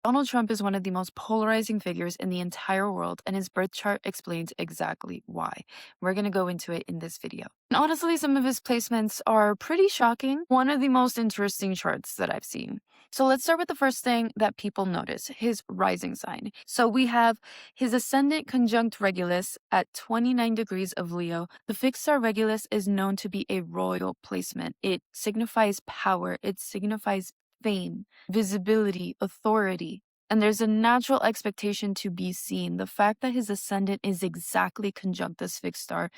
Donald Trump is one of the most polarizing figures in the entire world, and his birth chart explains exactly why. We're going to go into it in this video. And honestly, some of his placements are pretty shocking. One of the most interesting charts that I've seen. So let's start with the first thing that people notice, his rising sign. So we have his ascendant conjunct Regulus at 29 degrees of Leo. The fixed star Regulus is known to be a royal placement. It signifies power. It signifies fame, visibility, authority. And there's a natural expectation to be seen. The fact that his ascendant is exactly conjunct this fixed star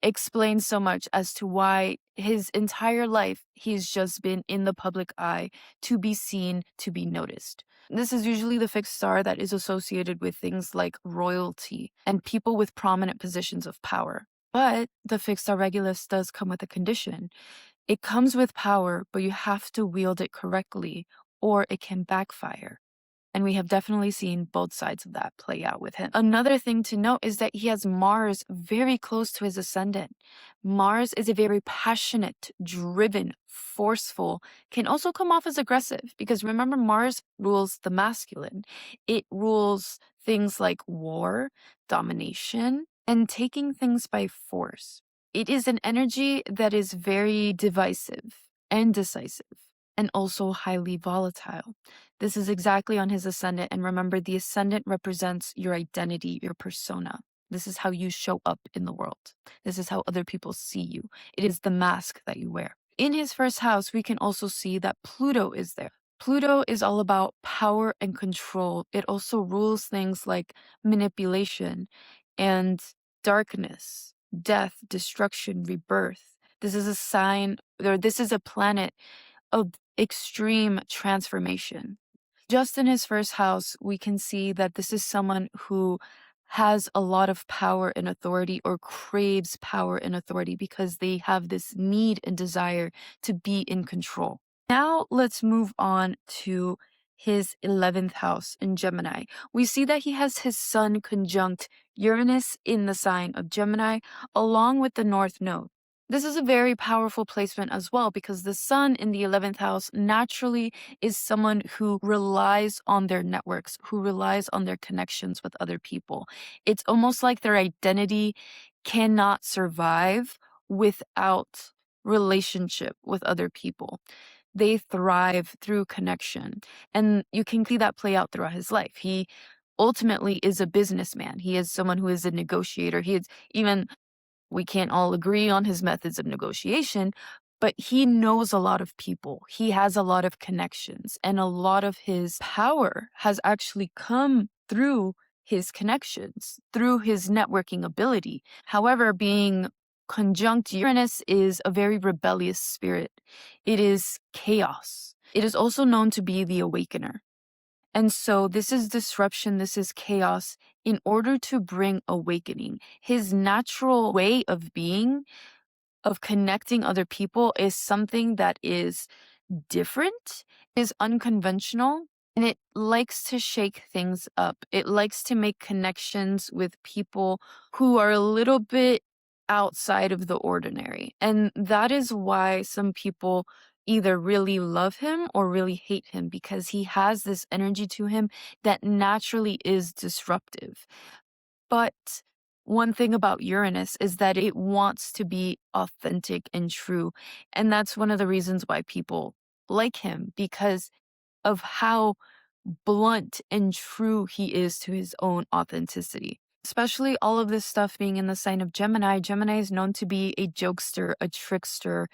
explains so much as to why his entire life he's just been in the public eye to be seen, to be noticed. This is usually the fixed star that is associated with things like royalty and people with prominent positions of power. But the fixed star Regulus does come with a condition. It comes with power, but you have to wield it correctly or it can backfire. And we have definitely seen both sides of that play out with him. Another thing to note is that he has Mars very close to his ascendant. Mars is a very passionate, driven, forceful, can also come off as aggressive because remember, Mars rules the masculine. It rules things like war, domination, and taking things by force. It is an energy that is very divisive and decisive and also highly volatile. This is exactly on his ascendant. And remember, the ascendant represents your identity, your persona. This is how you show up in the world. This is how other people see you. It is the mask that you wear. In his first house, we can also see that Pluto is there. Pluto is all about power and control. It also rules things like manipulation and darkness, death, destruction, rebirth. This is a sign, or this is a planet of extreme transformation. Just in his first house, we can see that this is someone who has a lot of power and authority or craves power and authority because they have this need and desire to be in control. Now let's move on to his 11th house in Gemini. We see that he has his sun conjunct Uranus in the sign of Gemini along with the North Node. This is a very powerful placement as well because the sun in the 11th house naturally is someone who relies on their networks, who relies on their connections with other people. It's almost like their identity cannot survive without relationship with other people. They thrive through connection. And you can see that play out throughout his life. He ultimately is a businessman. He is someone who is a negotiator. He is even we can't all agree on his methods of negotiation, but he knows a lot of people. He has a lot of connections, and a lot of his power has actually come through his connections, through his networking ability. However, being conjunct Uranus is a very rebellious spirit. It is chaos. It is also known to be the awakener. And so this is disruption, this is chaos in order to bring awakening. His natural way of being, of connecting other people, is something that is different, is unconventional, and it likes to shake things up. It likes to make connections with people who are a little bit outside of the ordinary. And that is why some people either really love him or really hate him because he has this energy to him that naturally is disruptive. But one thing about Uranus is that it wants to be authentic and true. And that's one of the reasons why people like him because of how blunt and true he is to his own authenticity. Especially all of this stuff being in the sign of Gemini. Gemini is known to be a jokester, a trickster.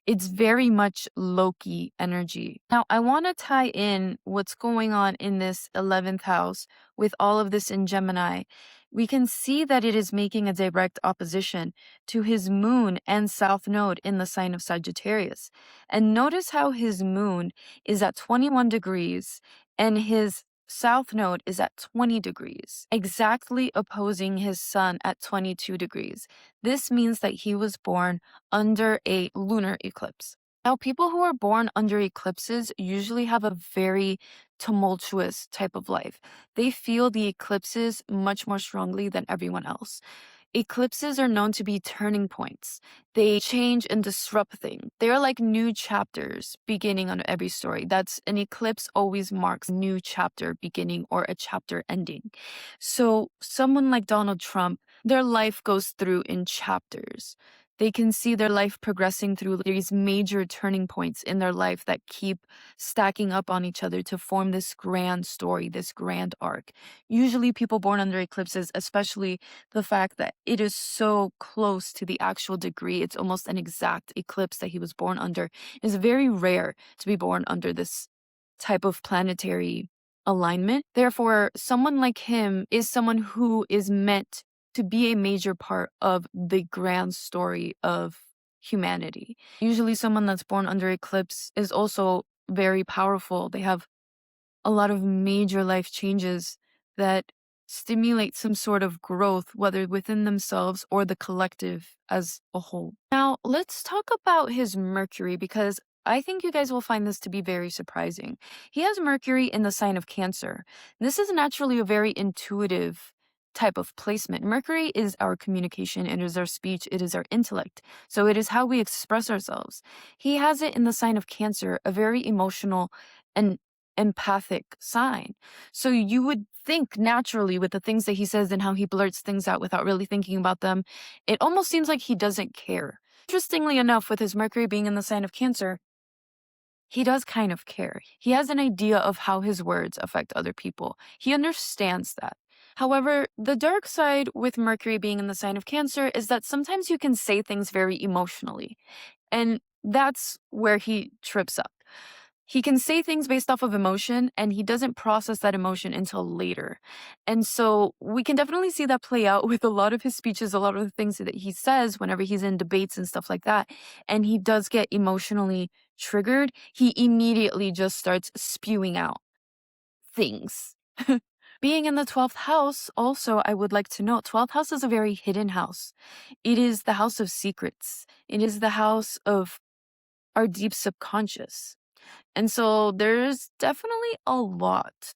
It's very much Loki energy. Now, I want to tie in what's going on in this 11th house with all of this in Gemini. We can see that it is making a direct opposition to his moon and south node in the sign of Sagittarius. And notice how his moon is at 21 degrees and his south node is at 20 degrees, exactly opposing his sun at 22 degrees. This means that he was born under a lunar eclipse. Now, people who are born under eclipses usually have a very tumultuous type of life. They feel the eclipses much more strongly than everyone else. Eclipses are known to be turning points. They change and disrupt things. They're like new chapters beginning on every story. That's an eclipse always marks a new chapter beginning or a chapter ending. So someone like Donald Trump, their life goes through in chapters. They can see their life progressing through these major turning points in their life that keep stacking up on each other to form this grand story, this grand arc. Usually people born under eclipses, especially the fact that it is so close to the actual degree, it's almost an exact eclipse that he was born under, is very rare to be born under this type of planetary alignment. Therefore, someone like him is someone who is meant to be a major part of the grand story of humanity. Usually someone that's born under eclipse is also very powerful. They have a lot of major life changes that stimulate some sort of growth, whether within themselves or the collective as a whole. Now, let's talk about his Mercury, because I think you guys will find this to be very surprising. He has Mercury in the sign of Cancer. This is naturally a very intuitive type of placement. Mercury is our communication, it is our speech, it is our intellect. So it is how we express ourselves. He has it in the sign of Cancer, a very emotional and empathic sign. So you would think naturally with the things that he says and how he blurts things out without really thinking about them, it almost seems like he doesn't care. Interestingly enough, with his Mercury being in the sign of Cancer, he does kind of care. He has an idea of how his words affect other people. He understands that. However, the dark side with Mercury being in the sign of Cancer is that sometimes you can say things very emotionally. And that's where he trips up. He can say things based off of emotion, and he doesn't process that emotion until later. And so we can definitely see that play out with a lot of his speeches, a lot of the things that he says whenever he's in debates and stuff like that. And he does get emotionally triggered. He immediately just starts spewing out things. Being in the 12th house, also, I would like to note, 12th house is a very hidden house. It is the house of secrets. It is the house of our deep subconscious. And so there's definitely a lot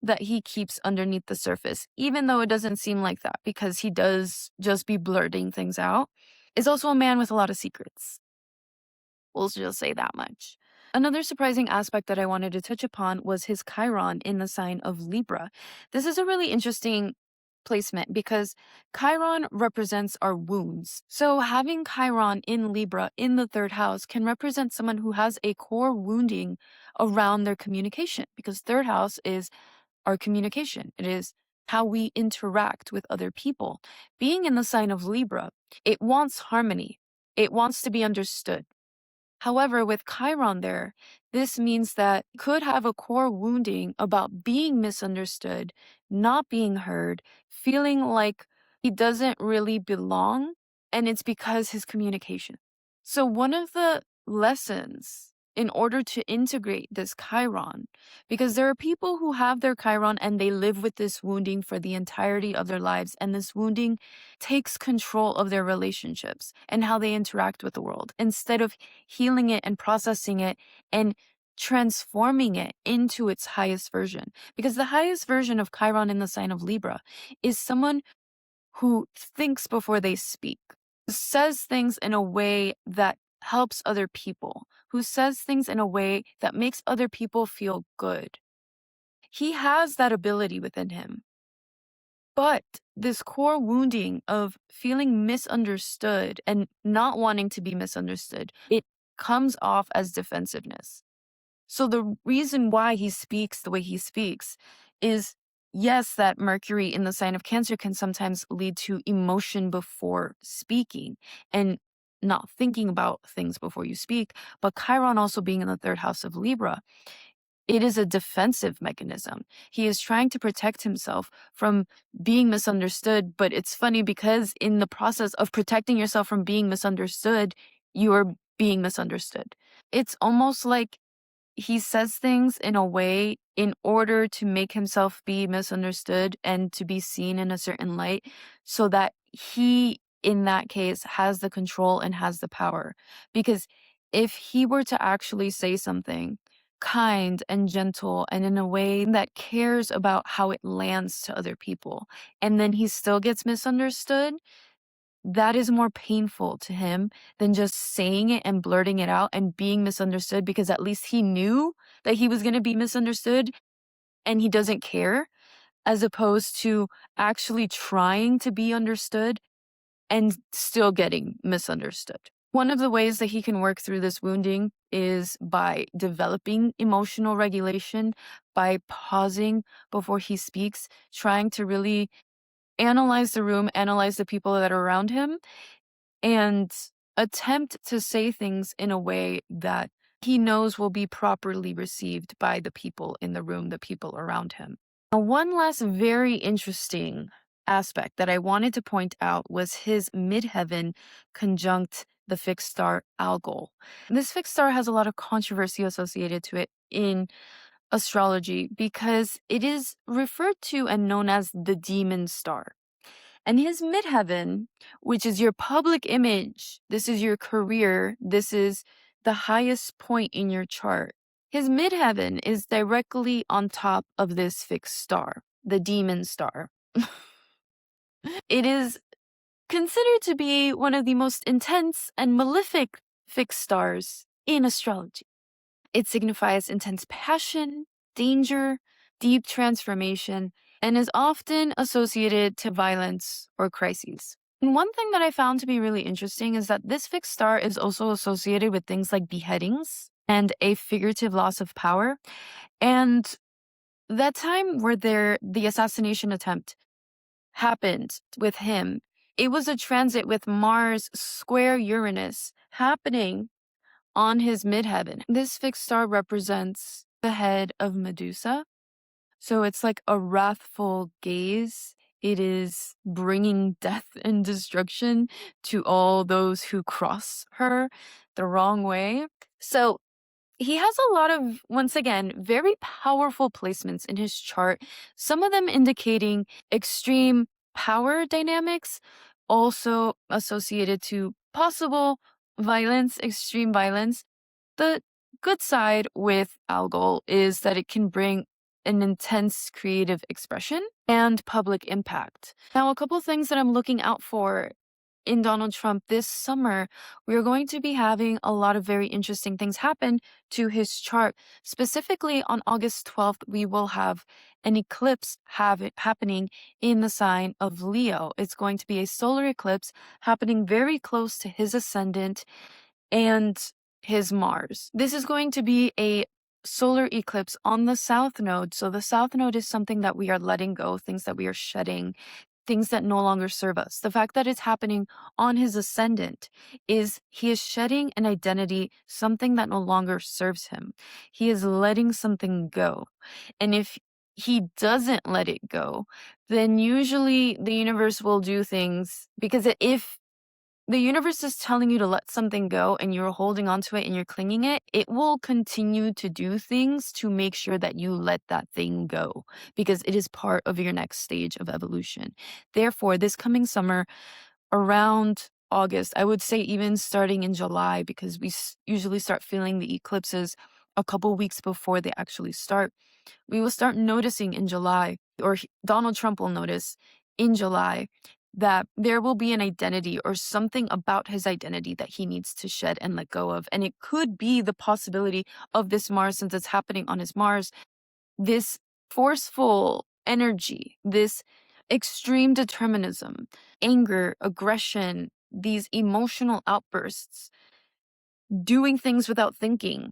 that he keeps underneath the surface, even though it doesn't seem like that, because he does just be blurting things out. Is also a man with a lot of secrets. We'll just say that much. Another surprising aspect that I wanted to touch upon was his Chiron in the sign of Libra. This is a really interesting placement because Chiron represents our wounds. So having Chiron in Libra in the third house can represent someone who has a core wounding around their communication, because third house is our communication. It is how we interact with other people. Being in the sign of Libra, it wants harmony. It wants to be understood. However, with Chiron there, this means that he could have a core wounding about being misunderstood, not being heard, feeling like he doesn't really belong, and it's because his communication. So one of the lessons in order to integrate this Chiron, because there are people who have their Chiron and they live with this wounding for the entirety of their lives, and this wounding takes control of their relationships and how they interact with the world, instead of healing it and processing it and transforming it into its highest version. Because the highest version of Chiron in the sign of Libra is someone who thinks before they speak, says things in a way that helps other people, who says things in a way that makes other people feel good. He has that ability within him. But this core wounding of feeling misunderstood and not wanting to be misunderstood, it comes off as defensiveness. So the reason why he speaks the way he speaks is, yes, that Mercury in the sign of Cancer can sometimes lead to emotion before speaking and not thinking about things before you speak, but Chiron also being in the third house of Libra, it is a defensive mechanism. He is trying to protect himself from being misunderstood, but it's funny because in the process of protecting yourself from being misunderstood, you are being misunderstood. It's almost like he says things in a way in order to make himself be misunderstood and to be seen in a certain light, so that he, in that case, has the control and has the power. Because if he were to actually say something kind and gentle and in a way that cares about how it lands to other people, and then he still gets misunderstood, that is more painful to him than just saying it and blurting it out and being misunderstood, because at least he knew that he was going to be misunderstood and he doesn't care, as opposed to actually trying to be understood and still getting misunderstood. One of the ways that he can work through this wounding is by developing emotional regulation, by pausing before he speaks, trying to really analyze the room, analyze the people that are around him, and attempt to say things in a way that he knows will be properly received by the people in the room, the people around him. Now, one last very interesting aspect that I wanted to point out was his midheaven conjunct the fixed star Algol. This fixed star has a lot of controversy associated to it in astrology because it is referred to and known as the demon star. And his midheaven, which is your public image, this is your career, this is the highest point in your chart. His midheaven is directly on top of this fixed star, the demon star. It is considered to be one of the most intense and malefic fixed stars in astrology. It signifies intense passion, danger, deep transformation, and is often associated to violence or crises. And one thing that I found to be really interesting is that this fixed star is also associated with things like beheadings and a figurative loss of power. And that time where the assassination attempt happened with him, it was a transit with Mars square Uranus happening on his midheaven. This fixed star represents the head of Medusa. So it's like a wrathful gaze. It is bringing death and destruction to all those who cross her the wrong way. So he has a lot of, once again, very powerful placements in his chart, some of them indicating extreme power dynamics, also associated to possible violence, extreme violence. The good side with Algol is that it can bring an intense creative expression and public impact. Now, a couple of things that I'm looking out for in Donald Trump this summer, we are going to be having a lot of very interesting things happen to his chart. Specifically, on August 12th, we will have an eclipse happening in the sign of Leo. It's going to be a solar eclipse happening very close to his ascendant and his Mars. This is going to be a solar eclipse on the south node. So the south node is something that we are letting go, things that we are shedding, things that no longer serve us. The fact that it's happening on his ascendant is he is shedding an identity, something that no longer serves him. He is letting something go. And if he doesn't let it go, then usually the universe will do things, because if the universe is telling you to let something go and you're holding on to it and you're clinging it will continue to do things to make sure that you let that thing go, because it is part of your next stage of evolution. Therefore, this coming summer, around August, I would say even starting in July, because we usually start feeling the eclipses a couple weeks before they actually start, we will start noticing in July, or Donald Trump will notice in July, that there will be an identity or something about his identity that he needs to shed and let go of. And it could be the possibility of this Mars, since it's happening on his Mars, this forceful energy, this extreme determinism, anger, aggression, these emotional outbursts, doing things without thinking.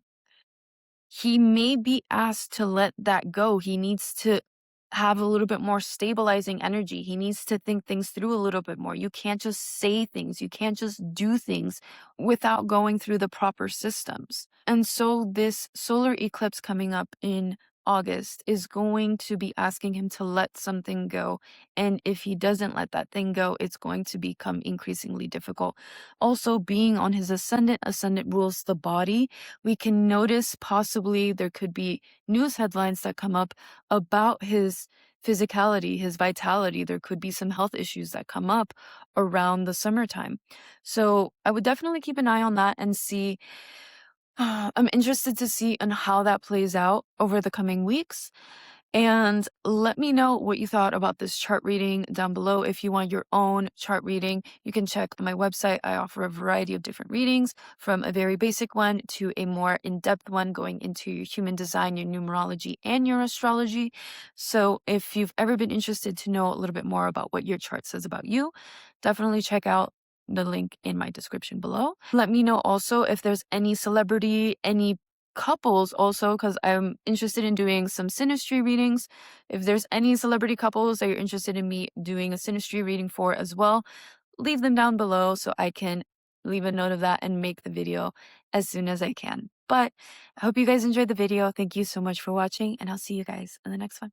He may be asked to let that go. He needs to have a little bit more stabilizing energy. He needs to think things through a little bit more. You can't just say things. You can't just do things without going through the proper systems. And so this solar eclipse coming up in August is going to be asking him to let something go. And if he doesn't let that thing go, it's going to become increasingly difficult. Also, being on his ascendant rules the body. We can notice possibly there could be news headlines that come up about his physicality, his vitality. There could be some health issues that come up around the summertime. So I would definitely keep an eye on that and see I'm interested to see on how that plays out over the coming weeks. And let me know what you thought about this chart reading down below. If you want your own chart reading, you can check my website. I offer a variety of different readings, from a very basic one to a more in-depth one going into your human design, your numerology, and your astrology. So if you've ever been interested to know a little bit more about what your chart says about you, definitely check out the link in my description below. Let me know also if there's any celebrity, any couples also, because I'm interested in doing some synastry readings. If there's any celebrity couples that you're interested in me doing a synastry reading for as well, leave them down below so I can leave a note of that and make the video as soon as I can. But I hope you guys enjoyed the video. Thank you so much for watching, and I'll see you guys in the next one.